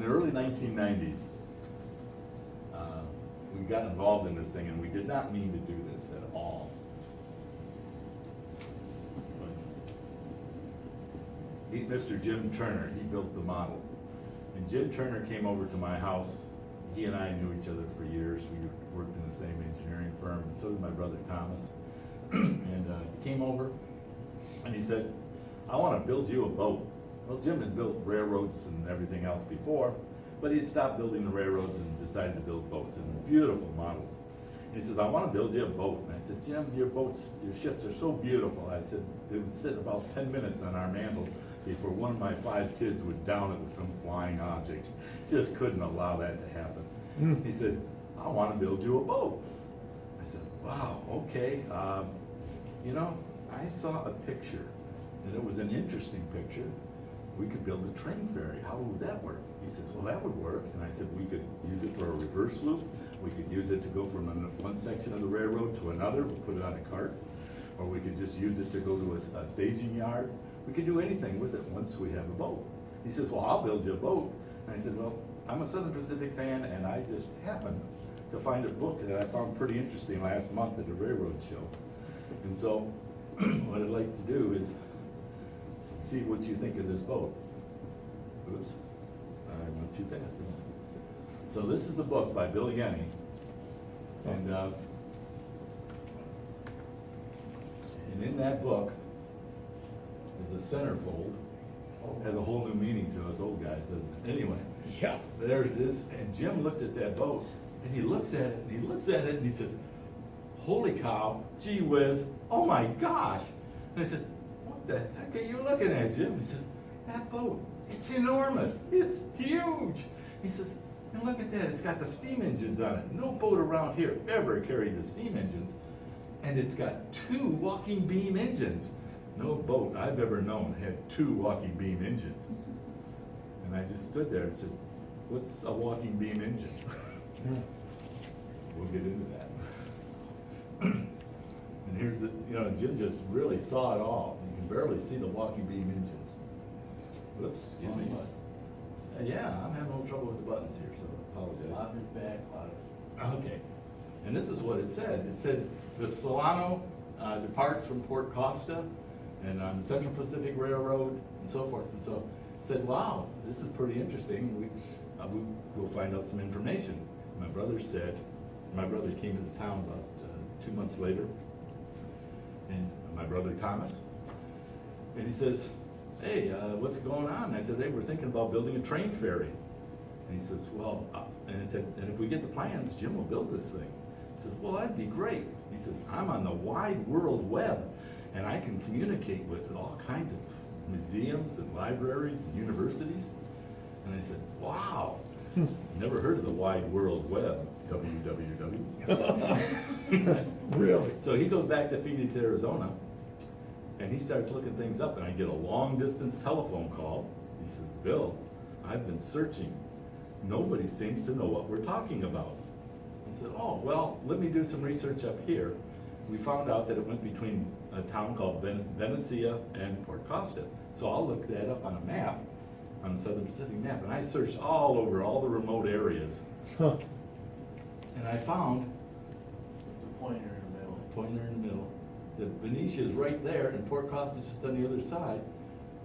the early 1990s, we got involved in this thing, and we did not mean to do this at all. Meet Mr. Jim Turner. He built the model. And Jim Turner came over to my house. He and I knew each other for years. We worked in the same engineering firm, and so did my brother Thomas. And he came over, and he said, I want to build you a boat. Well, Jim had built railroads and everything else before, but he had stopped building the railroads and decided to build boats, and beautiful models. And he says, I want to build you a boat. And I said, Jim, your ships are so beautiful. I said, they would sit about 10 minutes on our mantle before one of my 5 kids would down it with some flying object. Just couldn't allow that to happen. He said, I want to build you a boat. I said, wow, okay. You know, I saw a picture, and it was an interesting picture. We could build a train ferry. How would that work? He says, well, that would work. And I said, we could use it for a reverse loop. We could use it to go from one section of the railroad to another. We'll put it on a cart. Or we could just use it to go to a staging yard. We could do anything with it once we have a boat. He says, well, I'll build you a boat. And I said, well, I'm a Southern Pacific fan, and I just happened to find a book that I found pretty interesting last month at the railroad show. And so what I'd like to do is see what you think of this boat. Oops, I went too fast. So this is the book by Bill Yenny. And in that book is a centerfold. Has a whole new meaning to us old guys, doesn't it? Anyway, Yeah. there's this, and Jim looked at that boat, and he looks at it, and he looks at it, and he says, holy cow, gee whiz, oh my gosh. And I said, what the heck are you looking at, Jim? He says, that boat, it's enormous, it's huge. He says, and look at that, it's got the steam engines on it. No boat around here ever carried the steam engines, and it's got 2 walking beam engines. No boat I've ever known had 2 walking beam engines. And I just stood there and said, what's a walking beam engine? We'll get into that. And here's the, you know, Jim just really saw it all. You can barely see the walking beam engines. Whoops, excuse me. Yeah, I'm having a little trouble with the buttons here, so I apologize. Loud and back, loud. Okay. And this is what it said. It said, the Solano departs from Port Costa and on the Central Pacific Railroad and so forth. And so I said, wow, this is pretty interesting. We'll find out some information. My brother came to the town about 2 months later, and my brother Thomas, and he says, hey, what's going on? And I said, hey, we're thinking about building a train ferry. And he says, well, and I said, and if we get the plans, Jim will build this thing. He says, well, that'd be great. He says, I'm on the wide world web, and I can communicate with all kinds of museums and libraries and universities. And I said, wow, never heard of the wide world web, www. Really? So he goes back to Phoenix, Arizona, and he starts looking things up, and I get a long distance telephone call. He says, Bill, I've been searching. Nobody seems to know what we're talking about. I said, oh, well, let me do some research up here. We found out that it went between a town called Benicia and Port Costa. So I'll look that up on a map, on the Southern Pacific map, and I searched all over all the remote areas. Huh. And I found The pointer in the middle. pointer in the middle. The Benicia is right there, and Port Costa is just on the other side.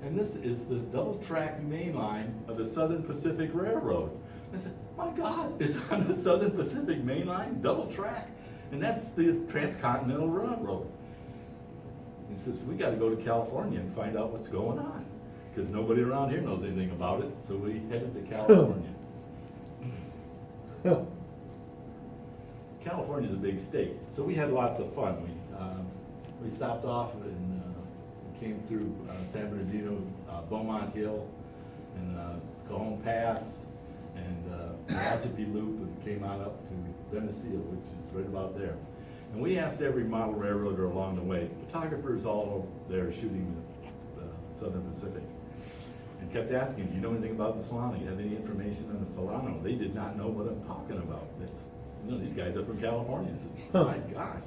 And this is the double-track main line of the Southern Pacific Railroad. I said, my God, it's on the Southern Pacific main line, double-track. And that's the Transcontinental Railroad. He says, we got to go to California and find out what's going on, because nobody around here knows anything about it. So we headed to California. California's a big state, so we had lots of fun. We stopped off and came through San Bernardino, Beaumont Hill, and Cajon Pass, and Tehachapi Loop, and came on up to Benicia, which is right about there. And we asked every model railroader along the way, photographers all over there shooting the Southern Pacific, and kept asking, do you know anything about the Solano? You have any information on the Solano? They did not know what I'm talking about. You know, these guys are from California. I said, oh my gosh.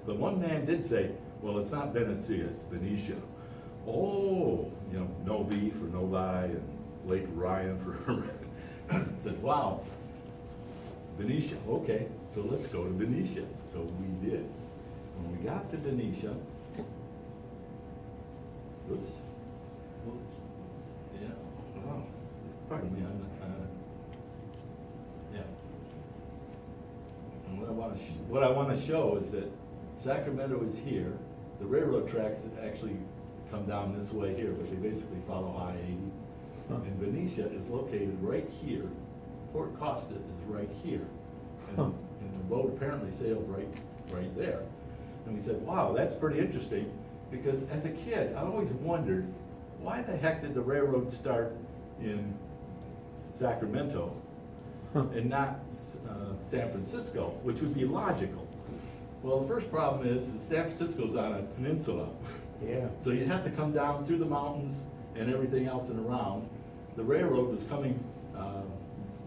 But one man did say, well, it's not Benicia, it's Benicia. Oh, you know, Novi for Novi, and Lake Ryan for Said, wow, Benicia, okay, so let's go to Benicia. So we did. When we got to Benicia, oops, yeah, oh, pardon me, yeah. And what I want to show is that Sacramento is here. The railroad tracks actually come down this way here, but they basically follow I-80. And Benicia is located right here. Port Costa is right here. And the boat apparently sailed right there. And we said, wow, that's pretty interesting, because as a kid, I always wondered, why the heck did the railroad start in Sacramento and not San Francisco, which would be logical? Well, the first problem is San Francisco's on a peninsula. Yeah. So you'd have to come down through the mountains and everything else and around. The railroad was coming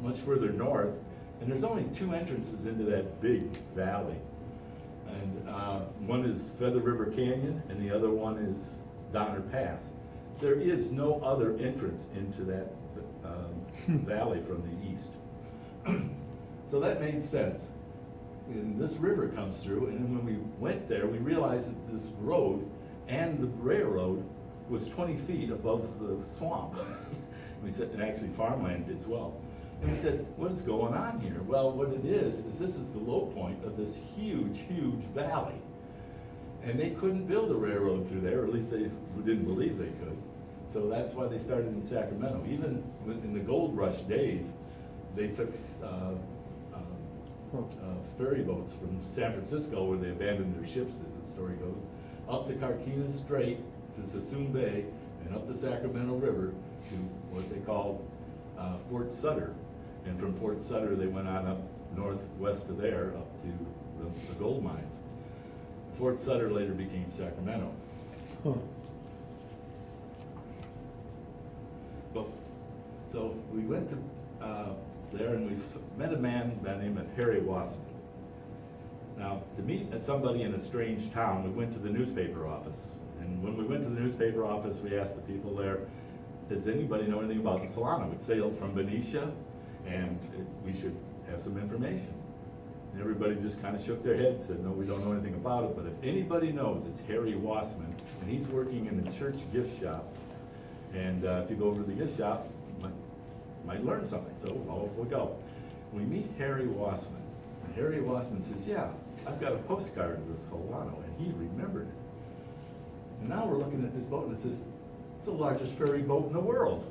much further north, and there's only two entrances into that big valley. And one is Feather River Canyon, and the other one is Donner Pass. There is no other entrance into that valley from the east. So that made sense. And this river comes through, and then when we went there, we realized that this road and the railroad was 20 feet above the swamp. We said, and actually farmland as well. And we said, what is going on here? Well, what it is this is the low point of this huge, huge valley. And they couldn't build a railroad through there, or at least they didn't believe they could. So that's why they started in Sacramento. Even in the gold rush days, they took ferry boats from San Francisco, where they abandoned their ships, as the story goes, up to Carquinez Strait, to Sassoon Bay, and up the Sacramento River to what they called Fort Sutter. And from Fort Sutter, they went on up northwest of there, up to the gold mines. Fort Sutter later became Sacramento. Well, so we went to there, and we met a man by the name of Harry Wassman. Now, to meet somebody in a strange town, we went to the newspaper office. And when we went to the newspaper office, we asked the people there, does anybody know anything about the Solano? It sailed from Benicia, and we should have some information. And everybody just kind of shook their head and said, no, we don't know anything about it, but if anybody knows, it's Harry Wassman, and he's working in the church gift shop. And if you go over to the gift shop, you might learn something. So off we go. We meet Harry Wassman, and Harry Wassman says, yeah, I've got a postcard of the Solano, and he remembered it. And now we're looking at this boat, and it says, it's the largest ferry boat in the world.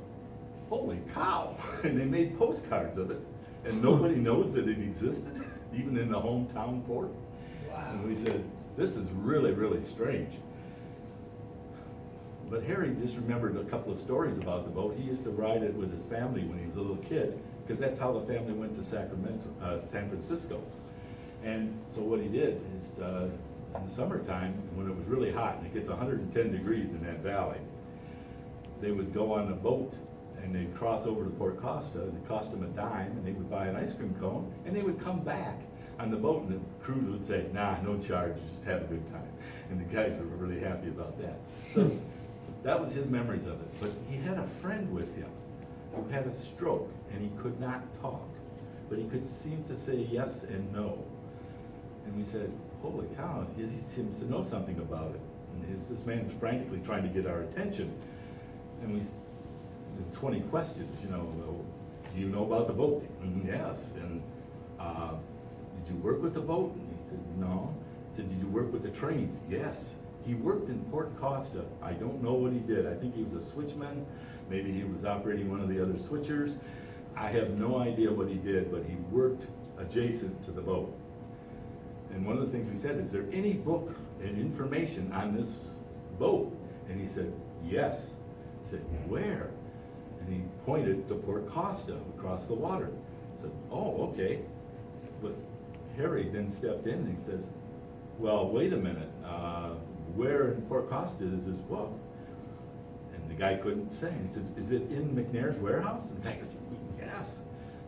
Holy cow! And they made postcards of it, and nobody knows that it existed, even in the hometown port. Wow. And we said, this is really, really strange. But Harry just remembered a couple of stories about the boat. He used to ride it with his family when he was a little kid, because that's how the family went to San Francisco. And so what he did is, in the summertime, when it was really hot, and it gets 110 degrees in that valley, they would go on a boat, and they'd cross over to Port Costa, and it cost them a dime, and they would buy an ice cream cone, and they would come back on the boat, and the crews would say, nah, no charge, just have a good time. And the guys were really happy about that. So that was his memories of it. But he had a friend with him who had a stroke, and he could not talk, but he could seem to say yes and no. And we said, holy cow, he seems to know something about it. And this man's frantically trying to get our attention. And we, 20 questions, you know, do you know about the boat? And yes. And did you work with the boat? And he said, no. I said, did you work with the trains? Yes. He worked in Port Costa. I don't know what he did. I think he was a switchman. Maybe he was operating one of the other switchers. I have no idea what he did, but he worked adjacent to the boat. And one of the things we said, is there any book and information on this boat? And he said, yes. I said, where? And he pointed to Port Costa across the water. I said, oh, okay. But Harry then stepped in and he says, well, wait a minute. Where in Port Costa is this book? And the guy couldn't say. And he says, is it in McNair's warehouse? And the guy goes, yes.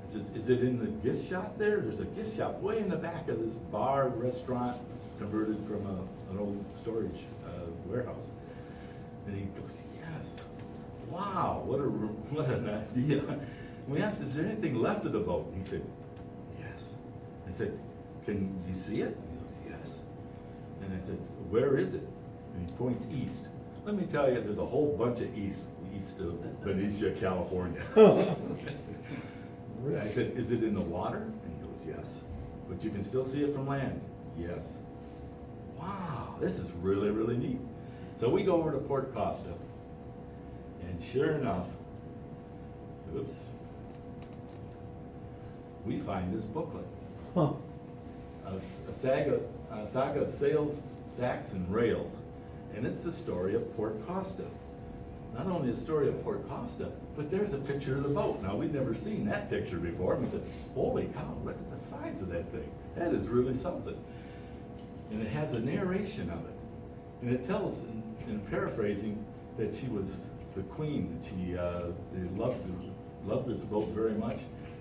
He says, is it in the gift shop there? There's a gift shop way in the back of this bar restaurant converted from an old storage warehouse. And he goes, yes. Wow, what an idea. We asked, is there anything left of the boat? He said, yes. I said, can you see it? He goes, yes. And I said, where is it? And he points east. Let me tell you, there's a whole bunch of east of Benicia, California. I said, is it in the water? And he goes, yes. But you can still see it from land? Yes. Wow, this is really, really neat. So we go over to Port Costa, and sure enough, oops, we find this booklet. Huh. A saga of sails, sacks, and rails. And it's the story of Port Costa. Not only the story of Port Costa, but there's a picture of the boat. Now, we'd never seen that picture before. And we said, holy cow, look at the size of that thing. That is really something. And it has a narration of it. And it tells, in paraphrasing, that she was the queen, that they loved this boat very much.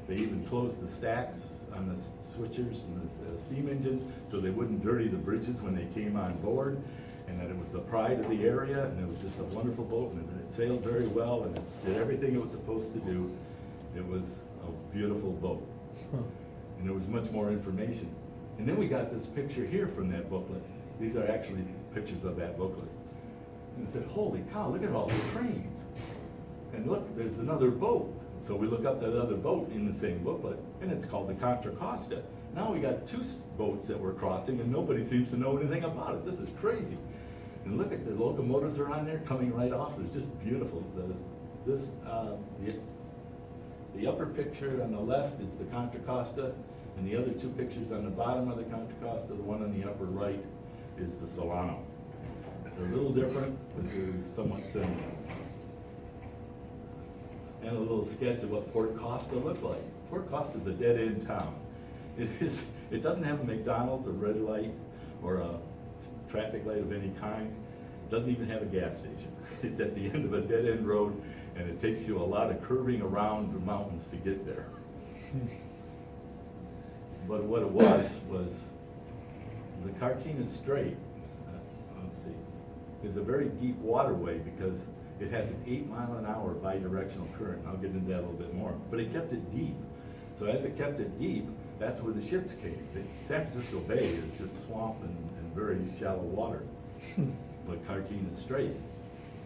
They even closed the stacks on the switchers and the steam engines so they wouldn't dirty the bridges when they came on board, and that it was the pride of the area, and it was just a wonderful boat, and it sailed very well, and it did everything it was supposed to do. It was a beautiful boat. Huh. And there was much more information. And then we got this picture here from that booklet. These are actually pictures of that booklet. And I said, holy cow, look at all the trains. And look, there's another boat. So we look up that other boat in the same booklet, and it's called the Contra Costa. Now we got two boats that we're crossing, and nobody seems to know anything about it. This is crazy. And look at the locomotives are on there coming right off. It's just beautiful. The upper picture on the left is the Contra Costa, and the other two pictures on the bottom of the Contra Costa, the one on the upper right, is the Solano. They're a little different, but they're somewhat similar. And a little sketch of what Port Costa looked like. Port Costa is a dead-end town. It doesn't have a McDonald's, a red light, or a traffic light of any kind. It doesn't even have a gas station. It's at the end of a dead-end road, and it takes you a lot of curving around the mountains to get there. But what it was the Carquinez Strait, let's see, is a very deep waterway because it has an 8-mile-an-hour bidirectional current. I'll get into that a little bit more. But it kept it deep. So as it kept it deep, that's where the ships came. San Francisco Bay is just swamp and very shallow water. But Carquinez Strait.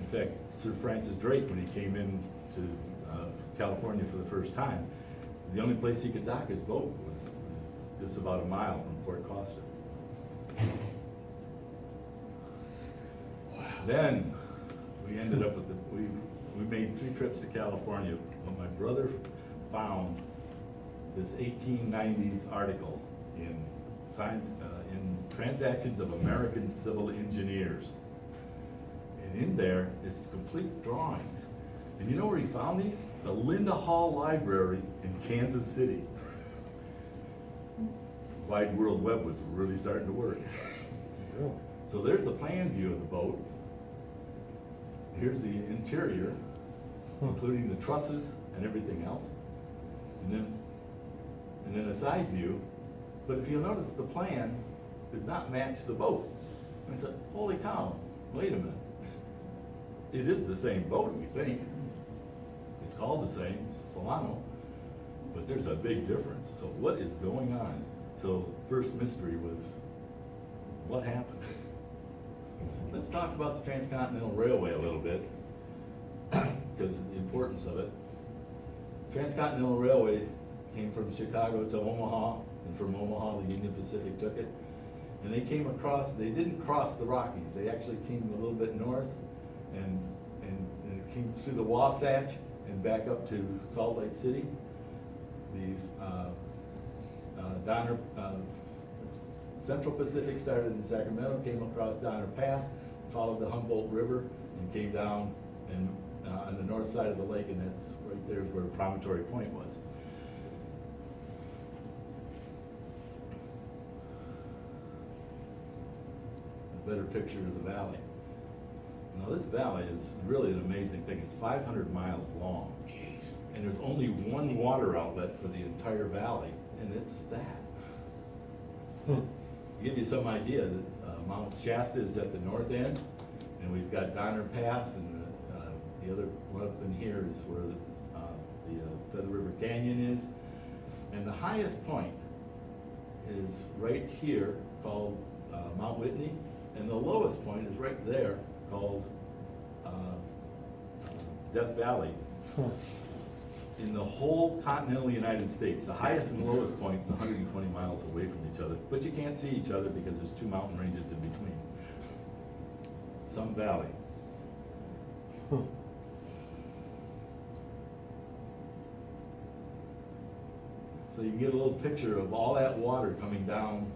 In fact, Sir Francis Drake, when he came in to California for the first time, the only place he could dock his boat was just about a mile from Port Costa. Wow. Then we ended up with we made 3 trips to California. But my brother found this 1890s article in Transactions of American Civil Engineers. And in there is complete drawings. And you know where he found these? The Linda Hall Library in Kansas City. Wide World Web was really starting to work. Really? So there's the plan view of the boat. Here's the interior, including the trusses and everything else. And then a side view. But if you'll notice, the plan did not match the boat. And I said, holy cow, wait a minute. It is the same boat, we think. It's called the same, Solano, but there's a big difference. So what is going on? So first mystery was, what happened? Let's talk about the Transcontinental Railway a little bit, because of the importance of it. Transcontinental Railway came from Chicago to Omaha, and from Omaha the Union Pacific took it. And they came across, they didn't cross the Rockies, they actually came a little bit north, and it came through the Wasatch and back up to Salt Lake City. These Central Pacific started in Sacramento, came across Donner Pass, followed the Humboldt River, and came down and on the north side of the lake, and that's right there where Promontory Point was. A better picture of the valley. Now this valley is really an amazing thing. It's 500 miles long. Jeez. And there's only one water outlet for the entire valley, and it's that. To give you some idea, Mount Shasta is at the north end, and we've got Donner Pass, and the other one up in here is where Feather River Canyon is. And the highest point is right here called Mount Whitney, and the lowest point is right there called Death Valley. In the whole continental United States, the highest and lowest point is 120 miles away from each other, but you can't see each other because there's two mountain ranges in between. Some valley. So you get a little picture of all that water coming down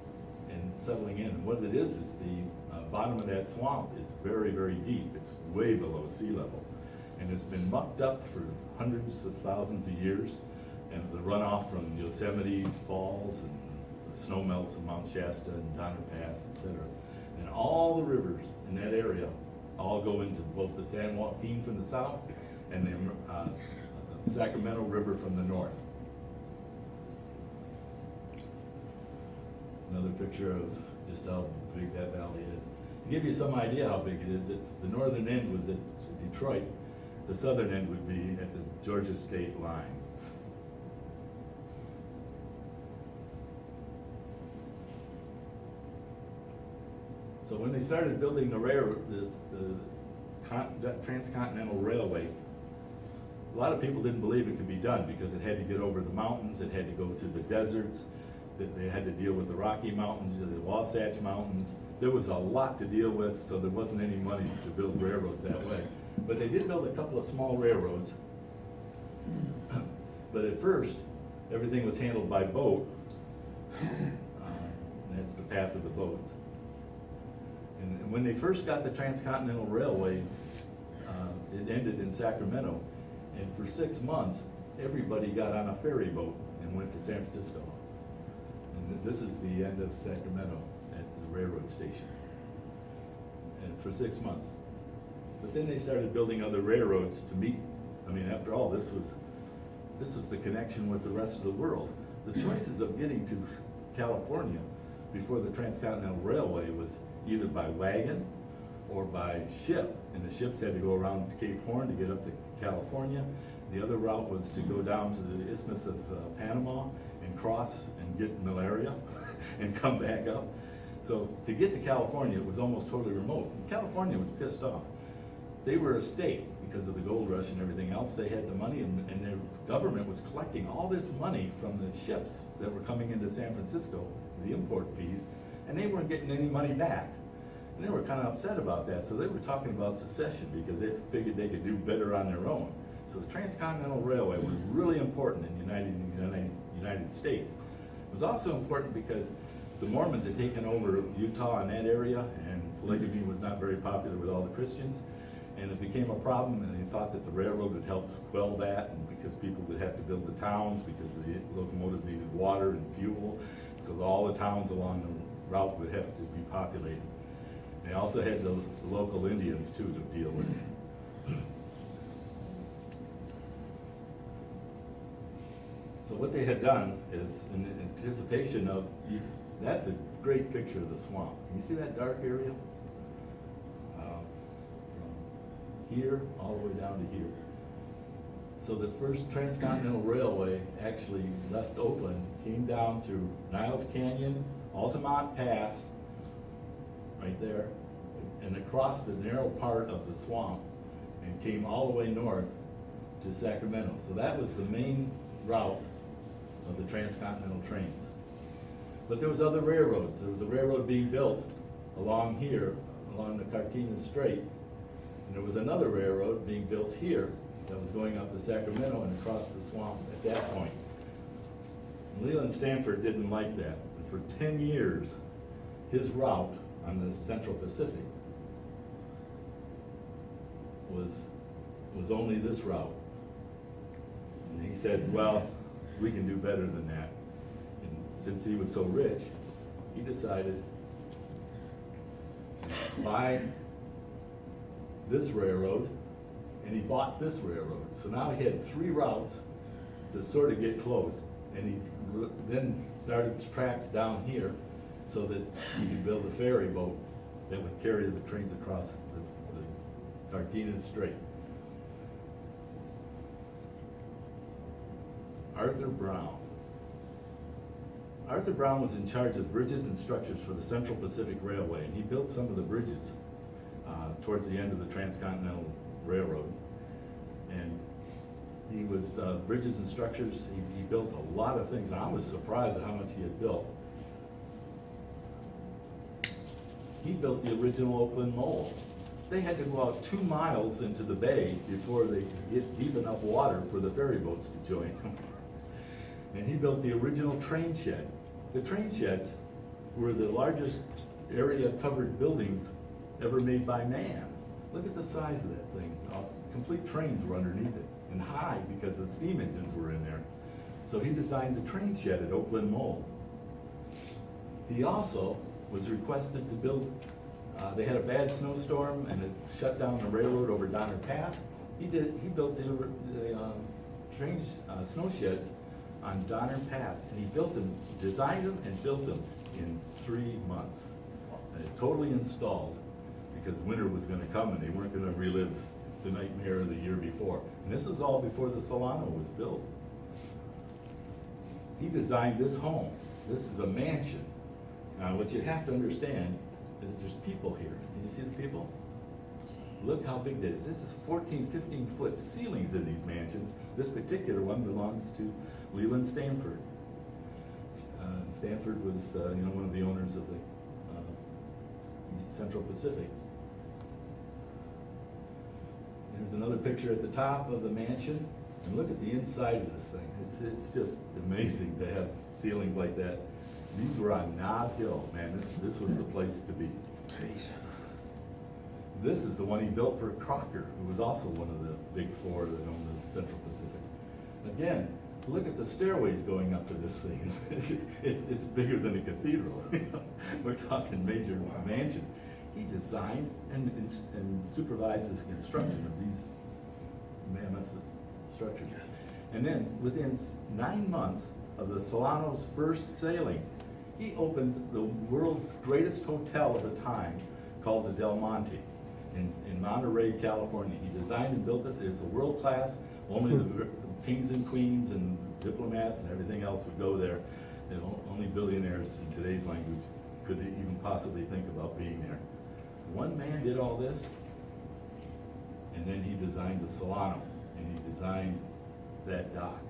and settling in. And what it is the bottom of that swamp is very, very deep. It's way below sea level. And it's been mucked up for hundreds of thousands of years. And the runoff from Yosemite Falls and the snow melts of Mount Shasta and Donner Pass, etc. And all the rivers in that area all go into both the San Joaquin from the south and the Sacramento River from the north. Another picture of just how big that valley is. To give you some idea how big it is, the northern end was at Detroit. The southern end would be at the Georgia state line. So when they started building the transcontinental railway, a lot of people didn't believe it could be done because it had to get over the mountains, it had to go through the deserts, that they had to deal with the Rocky Mountains, the Wasatch Mountains. There was a lot to deal with, so there wasn't any money to build railroads that way. But they did build a couple of small railroads. But at first, everything was handled by boat. That's the path of the boats. And when they first got the Transcontinental Railway, it ended in Sacramento. And for 6 months, everybody got on a ferry boat and went to San Francisco. And this is the end of Sacramento at the railroad station. And for 6 months. But then they started building other railroads to meet. I mean, after all, this was the connection with the rest of the world. The choices of getting to California before the Transcontinental Railway was either by wagon or by ship. And the ships had to go around to Cape Horn to get up to California. The other route was to go down to the Isthmus of Panama and cross and get malaria and come back up. So to get to California, it was almost totally remote. And California was pissed off. They were a state because of the gold rush and everything else. They had the money, and their government was collecting all this money from the ships that were coming into San Francisco, the import fees, and they weren't getting any money back. And they were kind of upset about that, so they were talking about secession because they figured they could do better on their own. So the Transcontinental Railway was really important in the United States. It was also important because the Mormons had taken over Utah and that area, and polygamy was not very popular with all the Christians. And it became a problem, and they thought that the railroad would help quell that, and because people would have to build the towns because the locomotives needed water and fuel, so all the towns along the route would have to be populated. They also had the local Indians too to deal with. So what they had done is, in anticipation of, that's a great picture of the swamp. Can you see that dark area? Here all the way down to here. So the first Transcontinental Railway actually left Oakland, came down through Niles Canyon, Altamont Pass, right there, and across the narrow part of the swamp, and came all the way north to Sacramento. So that was the main route of the transcontinental trains. But there was other railroads. There was a railroad being built along here, along the Carquinez Strait. And there was another railroad being built here that was going up to Sacramento and across the swamp at that point. And Leland Stanford didn't like that. And for 10 years, his route on the Central Pacific was only this route. And he said, well, we can do better than that. And since he was so rich, he decided to buy this railroad, and he bought this railroad. So now he had 3 routes to sort of get close, and he then started tracks down here so that he could build a ferry boat that would carry the trains across the Carquinez Strait. Arthur Brown. Arthur Brown was in charge of bridges and structures for the Central Pacific Railway, and he built some of the bridges towards the end of the Transcontinental Railroad. And he was bridges and structures. He built a lot of things. And I was surprised at how much he had built. He built the original Oakland Mole. They had to go out 2 miles into the bay before they could get deep enough water for the ferry boats to join them. And he built the original train shed. The train sheds were the largest area covered buildings ever made by man. Look at the size of that thing. Complete trains were underneath it, and high because the steam engines were in there. So he designed the train shed at Oakland Mole. He also was requested to build, they had a bad snowstorm and it shut down the railroad over Donner Pass. He built the train snow sheds on Donner Pass, and he built them, designed them and built them in 3 months. Totally installed, because winter was going to come and they weren't going to relive the nightmare of the year before. And this is all before the Solano was built. He designed this home. This is a mansion. Now, what you have to understand is there's people here. Can you see the people? Look how big that is. This is 14, 15-foot ceilings in these mansions. This particular one belongs to Leland Stanford. Stanford was, one of the owners of the Central Pacific. There's another picture at the top of the mansion, and look at the inside of this thing. It's just amazing to have ceilings like that. These were on Nob Hill, man. This was the place to be. Jeez. This is the one he built for Crocker, who was also one of the big four that owned the Central Pacific. Again, look at the stairways going up to this thing. It's bigger than a cathedral. We're talking major mansions. He designed and supervised the construction of these mammoth structures. And then within 9 months of the Solano's first sailing, he opened the world's greatest hotel of the time, called the Del Monte, in Monterey, California. He designed and built it. It's a world-class. Only the kings and queens and diplomats and everything else would go there. And only billionaires in today's language could even possibly think about being there. One man did all this, and then he designed the Solano, and he designed that dock.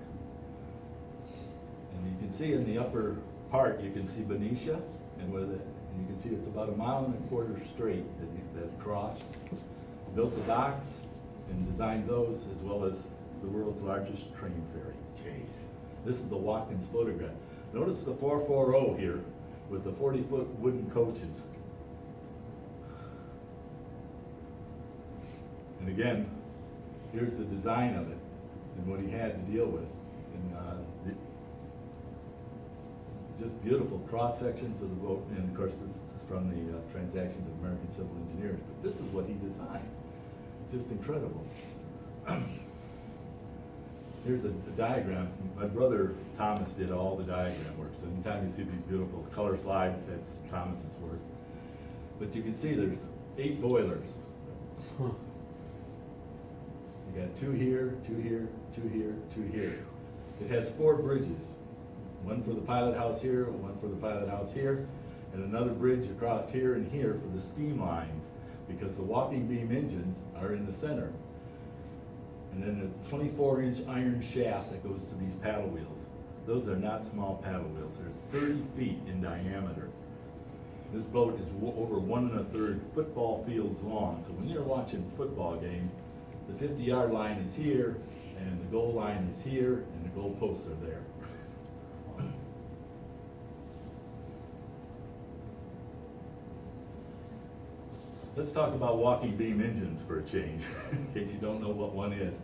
And you can see in the upper part, you can see Benicia, and you can see it's about 1.25 miles straight that crossed. Built the docks and designed those, as well as the world's largest train ferry. Jeez. This is the Watkins photograph. Notice the 440 here with the 40-foot wooden coaches. And again, here's the design of it and what he had to deal with. And just beautiful cross sections of the boat. And of course, this is from the Transactions of American Civil Engineers. But this is what he designed. Just incredible. Here's a diagram. My brother Thomas did all the diagram work. So anytime you see these beautiful color slides, that's Thomas's work. But you can see there's 8 boilers. Huh. You got 2 here, 2 here, 2 here, 2 here. It has 4 bridges. One for the pilot house here, one for the pilot house here, and another bridge across here and here for the steam lines, because the walking beam engines are in the center. And then the 24-inch iron shaft that goes to these paddle wheels. Those are not small paddle wheels. They're 30 feet in diameter. This boat is over 1 1/3 football fields long. So when you're watching a football game, the 50-yard line is here, and the goal line is here, and the goal posts are there. Let's talk about walking beam engines for a change, in case you don't know what one is.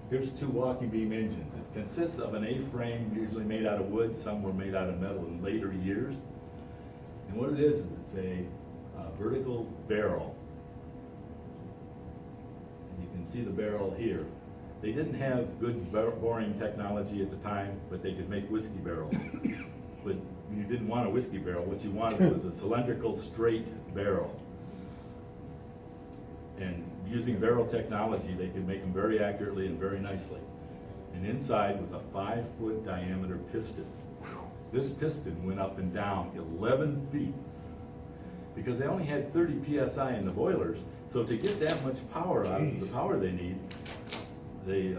Here's 2 walking beam engines. It consists of an A-frame, usually made out of wood. Some were made out of metal in later years. And what it is it's a vertical barrel. And you can see the barrel here. They didn't have good boring technology at the time, but they could make whiskey barrels. But you didn't want a whiskey barrel. What you wanted was a cylindrical, straight barrel. And using barrel technology, they could make them very accurately and very nicely. And inside was a 5-foot diameter piston. This piston went up and down 11 feet because they only had 30 PSI in the boilers. So to get that much power out of the power they need, they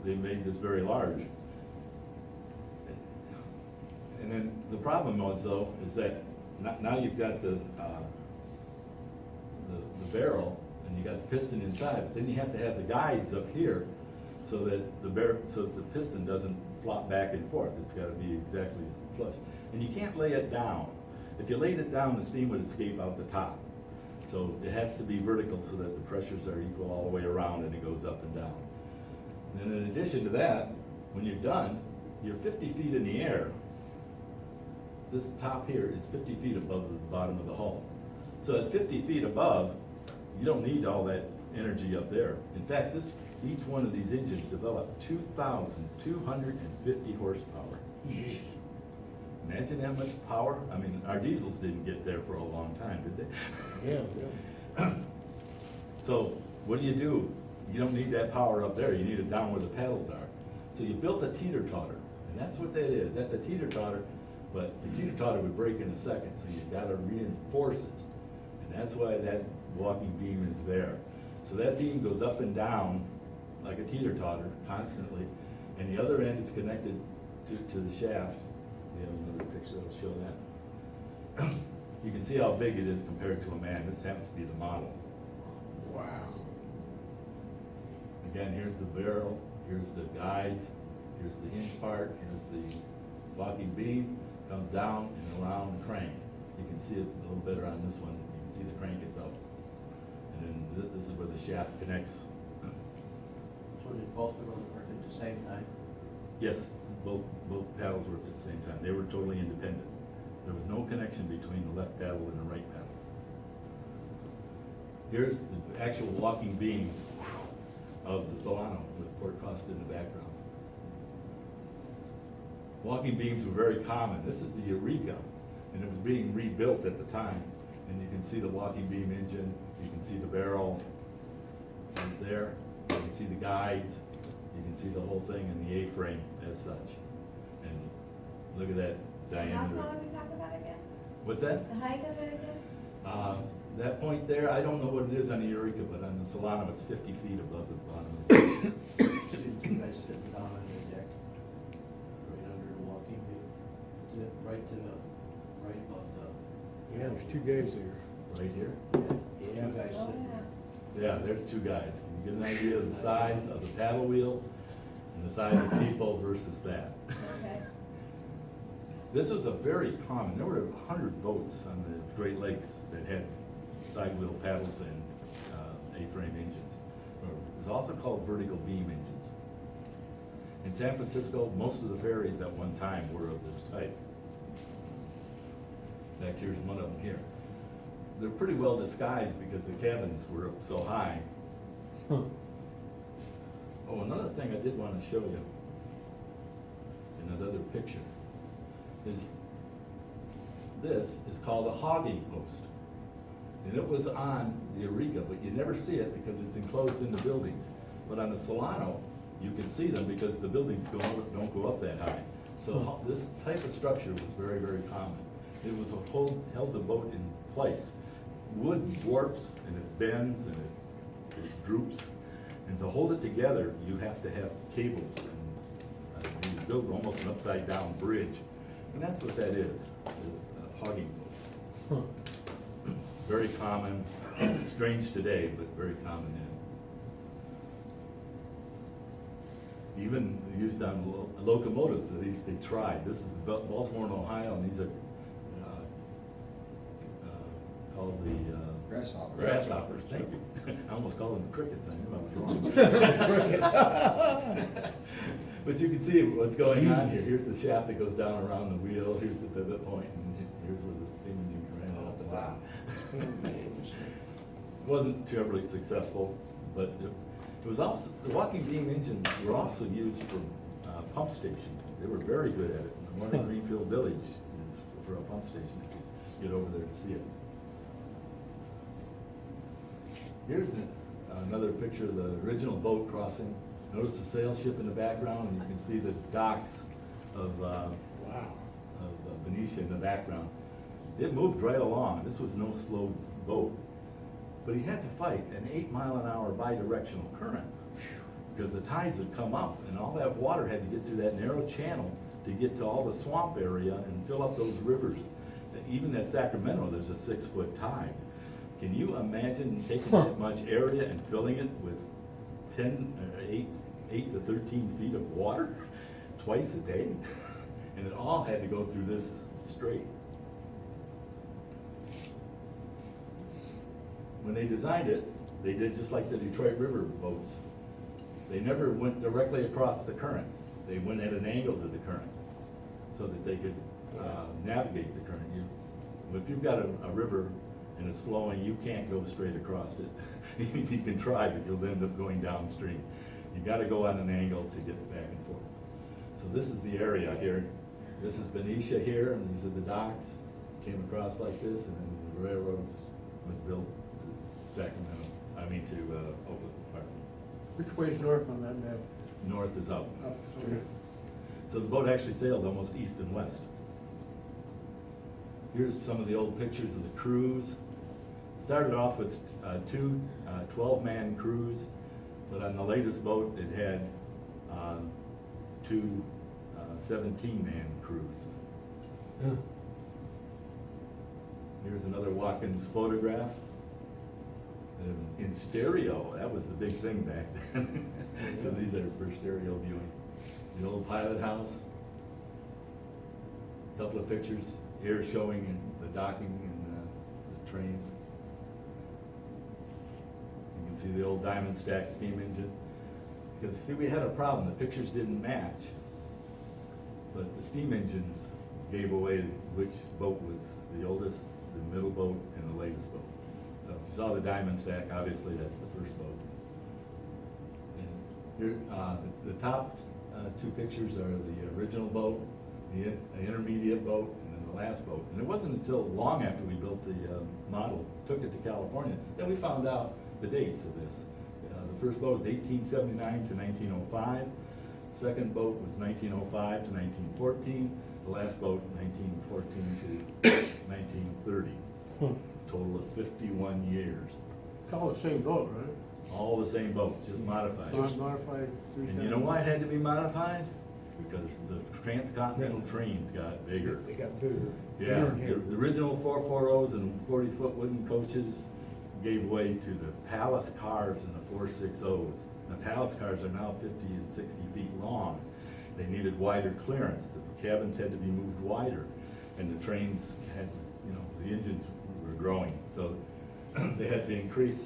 made this very large. And then the problem was, though, is that now you've got the barrel and you got the piston inside, but then you have to have the guides up here so that the piston doesn't flop back and forth. It's got to be exactly flush. And you can't lay it down. If you laid it down, the steam would escape out the top. So it has to be vertical so that the pressures are equal all the way around and it goes up and down. And then in addition to that, when you're done, you're 50 feet in the air. This top here is 50 feet above the bottom of the hull. So at 50 feet above, you don't need all that energy up there. In fact, each one of these engines developed 2,250 horsepower. Imagine that much power. I mean, our diesels didn't get there for a long time, did they? Yeah. So what do? You don't need that power up there. You need it down where the paddles are. So you built a teeter-totter, and that's what that is. That's a teeter-totter, but the teeter-totter would break in a second, so you've got to reinforce it. And that's why that walking beam is there. So that beam goes up and down like a teeter-totter constantly, and the other end is connected to the shaft. We have another picture that will show that. You can see how big it is compared to a man. This happens to be the model. Wow. Again, here's the barrel, here's the guides, here's the hinge part, here's the walking beam, comes down and around the crank. You can see it a little better on this one. You can see the crank is up. And then this is where the shaft connects. So did both of them work at the same time? Yes, both paddles worked at the same time. They were totally independent. There was no connection between the left paddle and the right paddle. Here's the actual walking beam of the Solano with Port Costa in the background. Walking beams were very common. This is the Eureka, and it was being rebuilt at the time. And you can see the walking beam engine, you can see the barrel right there, you can see the guides, you can see the whole thing in the A-frame as such. And look at that diameter. How tall are we talking about again? What's that? The height of it again? That point there, I don't know what it is on the Eureka, but on the Solano, it's 50 feet above the bottom of the boat. So you guys sitting down on the deck, right under the walking beam? Is it right above the? Yeah, there's two guys there. Right here? Yeah. Two guys Oh, sitting there. Yeah, there's two guys. Can you get an idea of the size of the paddle wheel and the size of people versus that? Okay. This was a very common, there were 100 boats on the Great Lakes that had side wheel paddles and A-frame engines. It was also called vertical beam engines. In San Francisco, most of the ferries at one time were of this type. In fact, here's one of them here. They're pretty well disguised because the cabins were up so high. Huh. Oh, another thing I did want to show you in another picture is this is called a hogging post. And it was on the Eureka, but you never see it because it's enclosed in the buildings. But on the Solano, you can see them because the buildings don't go up that high. So this type of structure was very, very common. It was held the boat in place. Wood warps and it bends and it droops. And to hold it together, you have to have cables. And you build almost an upside down bridge. And that's what that is, a hogging post. Huh. Very common, strange today, but very common then. Even used on locomotives, at least they tried. This is Baltimore and Ohio, and these are called the Grasshoppers. grasshoppers. Thank you. I almost called them crickets. I knew I was wrong. But you can see what's going on here. Here's the shaft that goes down around the wheel. Here's the pivot point, and here's where the steam engine ran out the bottom. It wasn't terribly successful, but it was also, the walking beam engines were also used for pump stations. They were very good at it. The one in Greenfield Village is for a pump station, if you get over there to see it. Here's another picture of the original boat crossing Notice the sail ship in the background, and you can see the docks of Wow. Benicia in the background. It moved right along. This was no slow boat. But he had to fight an 8-mile-an-hour bidirectional current because the tides would come up and all that water had to get through that narrow channel to get to all the swamp area and fill up those rivers. Even at Sacramento, there's a 6-foot tide. Can you imagine taking that much area and filling it with 8 to 13 feet of water twice a day? And it all had to go through this strait. When they designed it, they did just like the Detroit River boats. They never went directly across the current. They went at an angle to the current so that they could navigate the current. If you've got a river and it's flowing, you can't go straight across it. You can try, but you'll end up going downstream. You got to go on an angle to get back and forth. So this is the area here. This is Benicia here, and these are the docks. Came across like this, and then the railroad was built to Sacramento. To Oakland. Pardon. Which way's north on that map? North is up. Up, okay. So the boat actually sailed almost east and west. Here's some of the old pictures of the crews. Started off with two 12-man crews, but on the latest boat it had two 17-man crews. Yeah. Here's another Watkins photograph. In stereo, that was the big thing back then. So these are for stereo viewing. The old pilot house. A couple of pictures here showing the docking and the trains. You can see the old diamond stack steam engine. Because see, we had a problem. The pictures didn't match. But the steam engines gave away which boat was the oldest, the middle boat, and the latest boat. So if you saw the diamond stack, obviously that's the first boat. And here, the top two pictures are the original boat, the intermediate boat, and then the last boat. And it wasn't until long after we built the model, took it to California, that we found out the dates of this. The first boat was 1879 to 1905. The second boat was 1905 to 1914. The last boat, 1914 to 1930. Total of 51 years. It's all the same boat, right? All the same boats, just modified. Just modified 3 times. And you know why it had to be modified? Because the transcontinental trains got bigger. They got bigger. Yeah, Bigger in the original 440s and 40-foot wooden coaches gave way to the Palace cars and the 460s. The Palace cars are now 50 and 60 feet long. They needed wider clearance. The cabins had to be moved wider, and the trains had, the engines were growing, so they had to increase